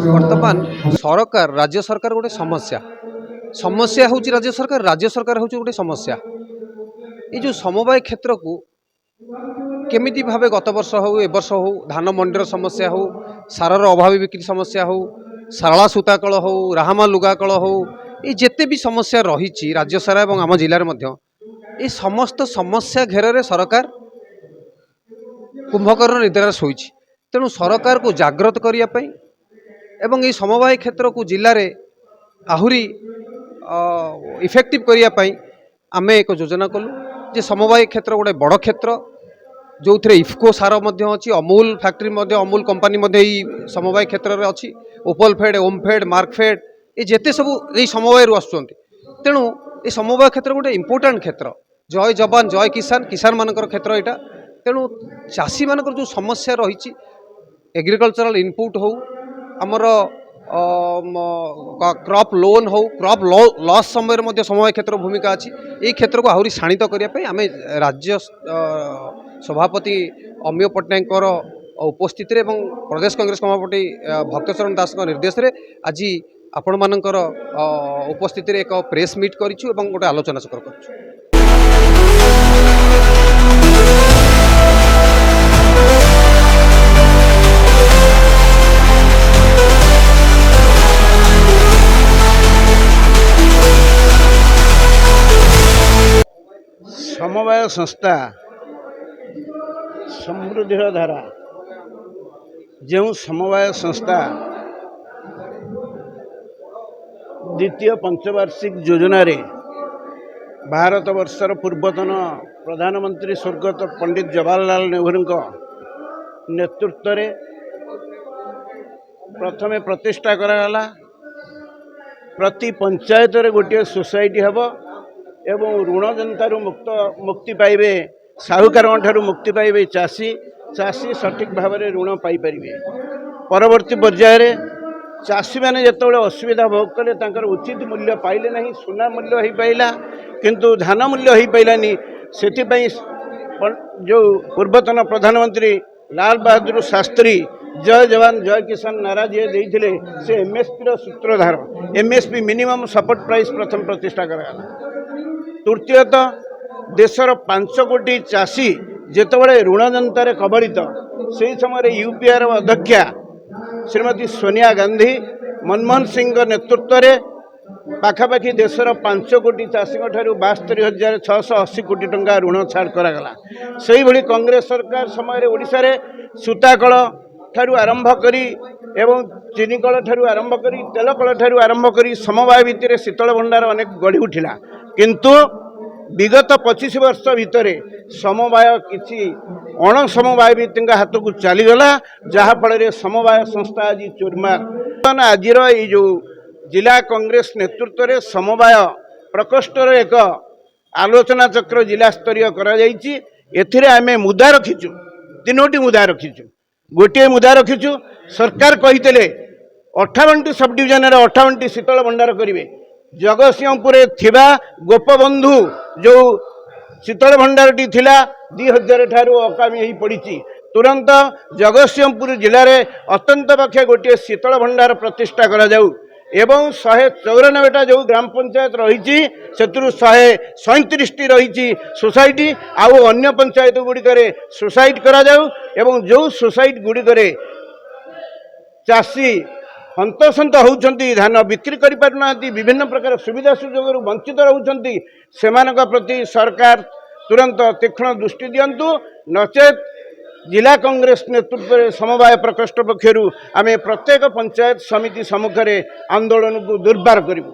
बर्तमान सरकार राज्य सरकार गोटे समस्या समस्या हूँ राज्य सरकार हूँ गोटे समस्या ये जो समवाय क्षेत्र को केमिति भावे गत वर्ष हो ए वर्ष हो धान मंडीर समस्या हो सारार अभावी बिक्री समस्या हो सारला सूता कल हो राहामा लुगा कल हो ये जिते भी समस्या रही राज्य सारा और आम जिले में ये समस्त समस्या घेर सरकार कुंभकर्ण निद्रा शोची तेणु सरकार को जागृत करने एवं ये समवाय क्षेत्र को जिले में आहुरी इफेक्टिव करने आम एक योजना कलु जे समवाय क्षेत्र गोटे बड़ क्षेत्र जो थे इफ्को सार अच्छी अमूल फैक्ट्री अमूल कंपानी समवाय क्षेत्र में अच्छी ओपल फेड ओमफेड मार्कफेड ये जिते सब ये समवाय आसुँच तेणु ये समवाय क्षेत्र गोटे इम्पोर्टाट क्षेत्र जय जवान जय किसान किसान मानकर क्षेत्र यहाँ तेणु चाषी मानकर जो समस्या रही एग्रीकल्चरल इनपुट हो आमर क्रॉप लोन हो क्रॉप लॉस समय समवाय क्षेत्र भूमिका अच्छी ये क्षेत्र को आहरी शाणित करने आम राज्य सभापति अमीय पट्टनायक उपस्थित प्रदेश कांग्रेस सभापति भक्तचरण दास निर्देश में आज आपण मानकर उपस्थित एक प्रेस मीट करिछु एवं गोटे आलोचना चक्र करिछु। समवाय संस्था समृद्धिर धारा जो समवाय संस्था द्वितीय पंचवार्षिक योजना रे भारत वर्षर पूर्वतन प्रधानमंत्री स्वर्गत पंडित जवाहरलाल नेहरू नेतृत्व रे प्रथमे प्रतिष्ठा कराला। प्रति पंचायत रे गोटे सोसाइटी हब एवं ऋण जनतारू मुक्ति पाइबे साहूकार ठारू मुक्ति पाइबे चाषी सठिक भाव में ऋण पाई परिबे। परवर्ती पर्यायर चाषी मैंने जिते असुविधा भोग कले उचित मूल्य पाइले नहीं सुना मूल्य हो पाइला किंतु धान मूल्य हो पाइलानी से जो पूर्वतन प्रधानमंत्री लाल बहादुर शास्त्री जय जवान जय किसान नारा जी देते से एमएसपी सूत्रधार एमएसपी मिनिमम सपोर्ट प्राइस प्रथम प्रतिष्ठा कराला। तृतीयतः देशर 5 कोटी चाषी जितेबाला ऋण जनतार कबलित से समय यूपीआर अध्यक्षा श्रीमती सोनिया गांधी मनमोहन सिंह नेतृत्व में पाखापाखि देशर 5 कोटी चाषी 72,680 कोटी टंका ऋण छाड़ करागला। से ही कांग्रेस सरकार समय ओडिशा रे सूताकल ठारू आरंभ करी एवं चीनी कल ठारू आरंभ करी तेल कल ठारू आरंभ करी समवाय भितर शीतल भंडार अनेक गढ़ी उठिला किंतु विगत 25 वर्ष भितर समवाय किसी अण समवाय भित्तिक हाथ को चलीगला जहाँफल समवाय संस्था आज चूरमार। आज जो जिला कांग्रेस नेतृत्व में समवाय प्रकोष्ठर एक आलोचना चक्र जिला स्तरीय करें मुदा रखीचु 3टी मुदा रखीचु। गोटे मुदा रखीचु सरकार कही 58टी सब डिविजन 58टी शीतल भंडार करेंगे। जगतसिंहपुर थिबा गोपबंधु जो शीतल भंडारटी थिला 2000 ठारू अकामी हो पड़ी तुरंत जगतसिंहपुर जिले में अत्यंत पक्षे गोटे शीतल भंडार प्रतिष्ठा करा जाऊ एवं 194टा जो ग्राम पंचायत रही से 137टी रही सोसाइटी आउ अन्य पंचायत गुड़िक सोसाइट करा जाऊ एवं जो सोसाइट गुड़िक चाषी हंतसंत होती धान बिक्री करना विभिन्न प्रकार सुविधा सुजोग वंचित रहउछंती सेमानक प्रति सरकार तुरंत तीक्ष्ण दृष्टि दियंतु नचेत जिला कांग्रेस नेतृत्व में समवाय प्रकोष्ठ पक्षर आम प्रत्येक पंचायत समिति सम्मुखें आंदोलन को दुर्बार करूँ।